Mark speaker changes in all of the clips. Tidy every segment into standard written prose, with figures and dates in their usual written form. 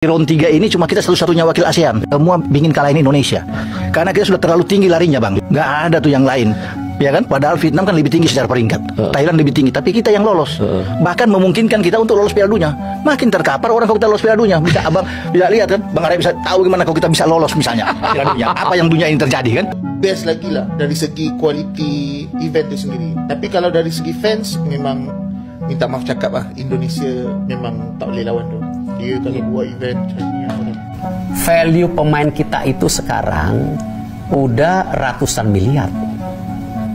Speaker 1: Di round 3 ini cuma kita satu-satunya wakil ASEAN. Semua ingin kalahin Indonesia. Karena kita sudah terlalu tinggi larinya, Bang. Nggak ada tuh yang lain. Ya kan? Padahal Vietnam kan lebih tinggi secara peringkat. Thailand lebih tinggi. Tapi kita yang lolos. Bahkan memungkinkan kita untuk lolos Piala Dunia. Makin terkapar orang kalau kita lolos Piala Dunia. Bisa Abang bisa lihat kan? Bang Arya bisa tahu gimana kalau kita bisa lolos misalnya Piala Dunia. Apa yang dunia ini terjadi kan?
Speaker 2: Best lagi lah dari segi quality event itu sendiri. Tapi kalau dari segi fans memang minta maaf cakap lah, Indonesia memang tak boleh lawan tu. Dia kalau buat event macam ni apa tu.
Speaker 3: Value pemain kita itu sekarang udah ratusan miliar.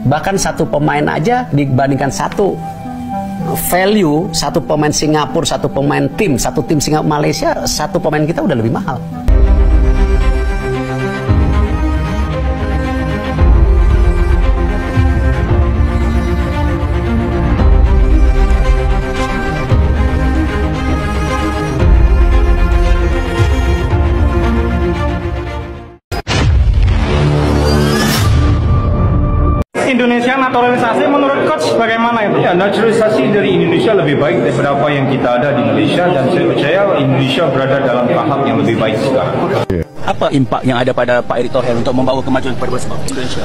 Speaker 3: Bahkan satu pemain aja dibandingkan satu value, satu pemain Singapura, satu pemain tim, satu tim Singapura Malaysia, satu pemain kita udah lebih mahal.
Speaker 4: Indonesia naturalisasi menurut coach bagaimana itu?
Speaker 5: Ya, naturalisasi dari Indonesia lebih baik daripada apa yang kita ada di Malaysia, dan saya percaya Indonesia berada dalam tahap yang lebih baik sekarang.
Speaker 6: Apa impak yang ada pada Pak Erick Thohir untuk membawa kemajuan kepada bola sepak Indonesia?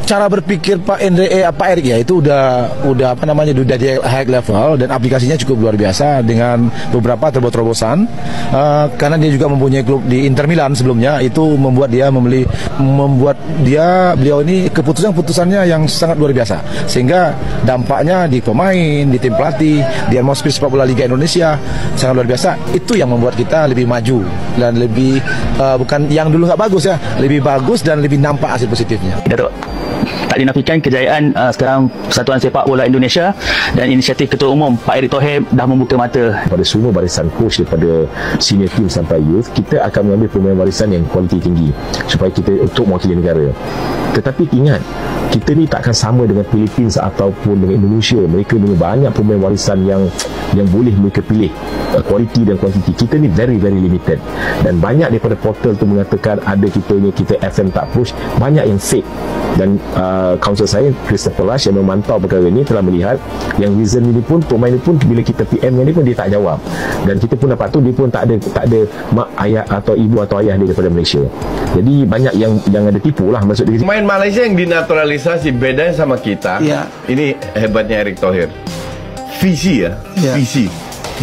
Speaker 7: Cara berpikir Pak Erick ya itu udah apa namanya udah di high level, dan aplikasinya cukup luar biasa dengan beberapa terobosan. Karena dia juga mempunyai klub di Inter Milan sebelumnya, itu membuat beliau ini keputusannya yang sangat luar biasa, sehingga dampaknya di pemain, di tim pelatih, di atmosfer sepak bola Liga Indonesia sangat luar biasa. Itu yang membuat kita lebih maju dan lebih bukan yang dulu nggak bagus ya, lebih bagus dan lebih nampak hasil positifnya.
Speaker 6: Tak dinafikan kejayaan sekarang Persatuan Sepak Bola Indonesia dan inisiatif Ketua Umum Pak Erick Thohir dah membuka mata
Speaker 8: pada semua barisan coach daripada senior team sampai youth. Kita akan mengambil pemain warisan yang kualiti tinggi supaya kita untuk mewakili negara. Tetapi ingat, kita ni takkan sama dengan Filipina ataupun dengan Indonesia. Mereka punya banyak pemain warisan yang boleh mereka pilih, kualiti dan kuantiti. Kita ni very limited, dan banyak daripada portal tu mengatakan ada kita FM tak push, banyak yang fake. Dan counsel saya Christopher Lash yang memantau perkara ini telah melihat yang reason ini pun, pemain ini pun bila kita PM dengan dia pun dia tak jawab, dan kita pun dapat tu dia pun tak ada mak ayah atau ibu atau ayah dia daripada Malaysia. Jadi banyak yang ada tipu lah maksud dia.
Speaker 5: Pemain Malaysia yang dinaturalisasi bedanya sama kita. Ya. Ini hebatnya Erick Thohir. Visi ya. Visi.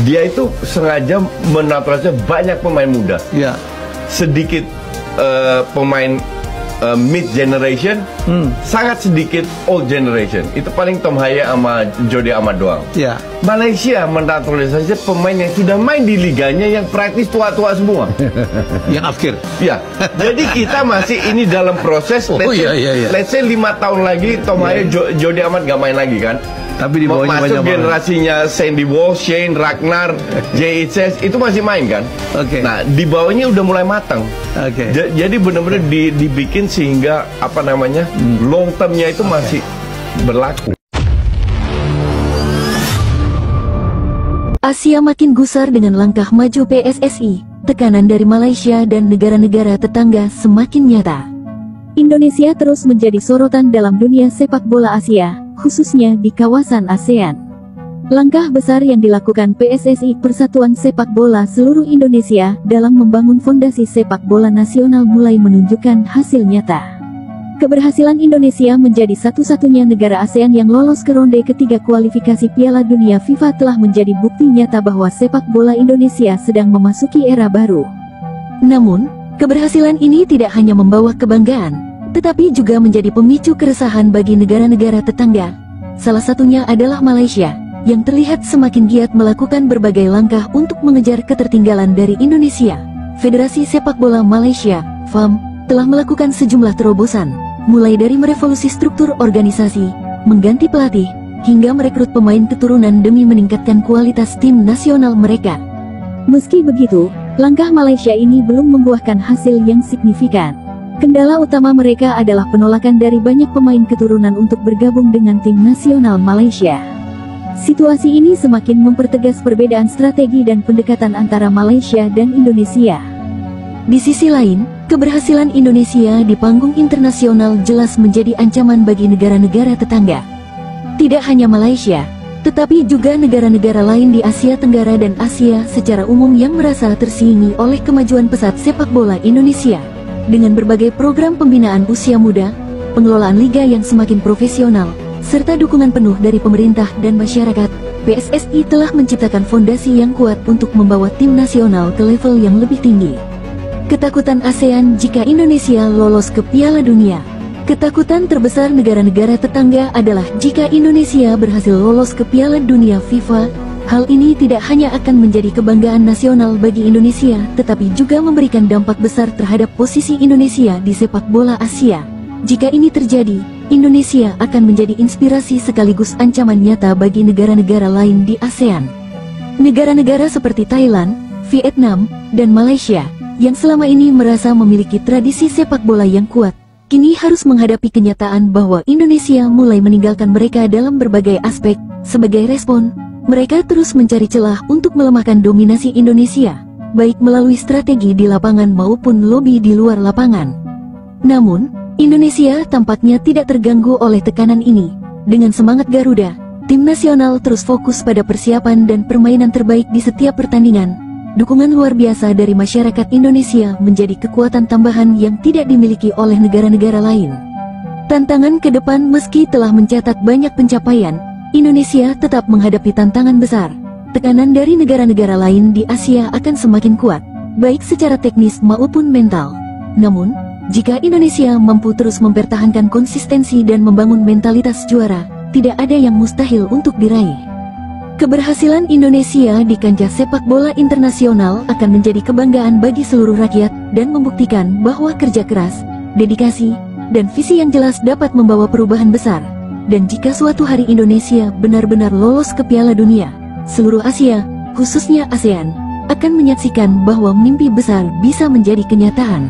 Speaker 5: Dia itu sengaja menaturalisasi banyak pemain muda. Ya. Sedikit pemain mid generation, sangat sedikit old generation. Itu paling Tom Haya sama Jody Ahmad doang. Ya. Malaysia menaturalisasi pemain yang sudah main di liganya yang praktis tua-tua semua.
Speaker 7: Yang akhir.
Speaker 5: Ya. Jadi kita masih ini dalam proses. Let's say 5 tahun lagi Tom Haya, Jody Ahmad gak main lagi kan. Tapi di bawahnya masuk generasinya Sandy Walsh, Shane, Ragnar, JHS itu masih main kan? Oke. Nah, di bawahnya udah mulai matang. Oke. Jadi benar-benar dibikin sehingga apa namanya? Long termnya itu masih berlaku.
Speaker 9: Asia makin gusar dengan langkah maju PSSI. Tekanan dari Malaysia dan negara-negara tetangga semakin nyata. Indonesia terus menjadi sorotan dalam dunia sepak bola Asia, khususnya di kawasan ASEAN. Langkah besar yang dilakukan PSSI Persatuan Sepak Bola Seluruh Indonesia dalam membangun fondasi sepak bola nasional mulai menunjukkan hasil nyata. Keberhasilan Indonesia menjadi satu-satunya negara ASEAN yang lolos ke ronde ketiga kualifikasi Piala Dunia FIFA telah menjadi bukti nyata bahwa sepak bola Indonesia sedang memasuki era baru. Namun, keberhasilan ini tidak hanya membawa kebanggaan, tetapi juga menjadi pemicu keresahan bagi negara-negara tetangga. Salah satunya adalah Malaysia, yang terlihat semakin giat melakukan berbagai langkah untuk mengejar ketertinggalan dari Indonesia. Federasi Sepak Bola Malaysia, FAM, telah melakukan sejumlah terobosan, mulai dari merevolusi struktur organisasi, mengganti pelatih, hingga merekrut pemain keturunan demi meningkatkan kualitas tim nasional mereka. Meski begitu, langkah Malaysia ini belum membuahkan hasil yang signifikan. Kendala utama mereka adalah penolakan dari banyak pemain keturunan untuk bergabung dengan tim nasional Malaysia. Situasi ini semakin mempertegas perbedaan strategi dan pendekatan antara Malaysia dan Indonesia. Di sisi lain, keberhasilan Indonesia di panggung internasional jelas menjadi ancaman bagi negara-negara tetangga. Tidak hanya Malaysia, tetapi juga negara-negara lain di Asia Tenggara dan Asia secara umum yang merasa tersingi oleh kemajuan pesat sepak bola Indonesia. Dengan berbagai program pembinaan usia muda, pengelolaan liga yang semakin profesional, serta dukungan penuh dari pemerintah dan masyarakat, PSSI telah menciptakan fondasi yang kuat untuk membawa tim nasional ke level yang lebih tinggi. Ketakutan ASEAN jika Indonesia lolos ke Piala Dunia. Ketakutan terbesar negara-negara tetangga adalah jika Indonesia berhasil lolos ke Piala Dunia FIFA. Hal ini tidak hanya akan menjadi kebanggaan nasional bagi Indonesia, tetapi juga memberikan dampak besar terhadap posisi Indonesia di sepak bola Asia. Jika ini terjadi, Indonesia akan menjadi inspirasi sekaligus ancaman nyata bagi negara-negara lain di ASEAN. Negara-negara seperti Thailand, Vietnam, dan Malaysia, yang selama ini merasa memiliki tradisi sepak bola yang kuat, kini harus menghadapi kenyataan bahwa Indonesia mulai meninggalkan mereka dalam berbagai aspek. Sebagai respon, mereka terus mencari celah untuk melemahkan dominasi Indonesia, baik melalui strategi di lapangan maupun lobi di luar lapangan. Namun, Indonesia tampaknya tidak terganggu oleh tekanan ini. Dengan semangat Garuda, tim nasional terus fokus pada persiapan dan permainan terbaik di setiap pertandingan. Dukungan luar biasa dari masyarakat Indonesia menjadi kekuatan tambahan yang tidak dimiliki oleh negara-negara lain. Tantangan ke depan meski telah mencatat banyak pencapaian, Indonesia tetap menghadapi tantangan besar. Tekanan dari negara-negara lain di Asia akan semakin kuat, baik secara teknis maupun mental. Namun, jika Indonesia mampu terus mempertahankan konsistensi dan membangun mentalitas juara, tidak ada yang mustahil untuk diraih. Keberhasilan Indonesia di kancah sepak bola internasional akan menjadi kebanggaan bagi seluruh rakyat dan membuktikan bahwa kerja keras, dedikasi, dan visi yang jelas dapat membawa perubahan besar. Dan jika suatu hari Indonesia benar-benar lolos ke Piala Dunia, seluruh Asia, khususnya ASEAN, akan menyaksikan bahwa mimpi besar bisa menjadi kenyataan.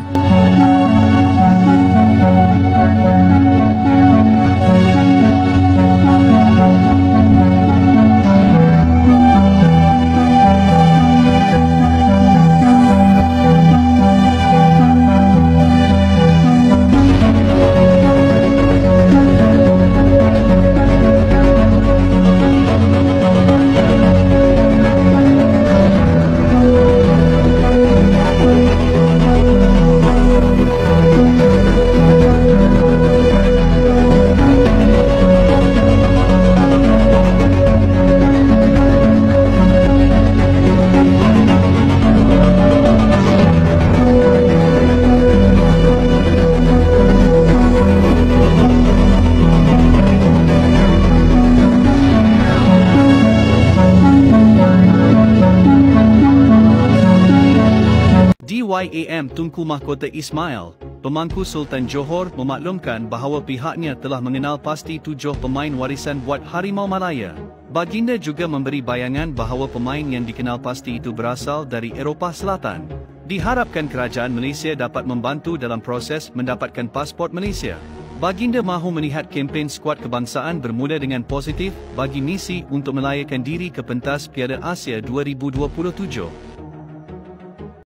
Speaker 10: YAM Tunku Mahkota Ismail, pemangku Sultan Johor memaklumkan bahawa pihaknya telah mengenal pasti 7 pemain warisan Wat Harimau Malaya. Baginda juga memberi bayangan bahawa pemain yang dikenal pasti itu berasal dari Eropah Selatan. Diharapkan kerajaan Malaysia dapat membantu dalam proses mendapatkan pasport Malaysia. Baginda mahu melihat kempen skuad kebangsaan bermula dengan positif bagi misi untuk melayakan diri ke pentas Piala Asia 2027.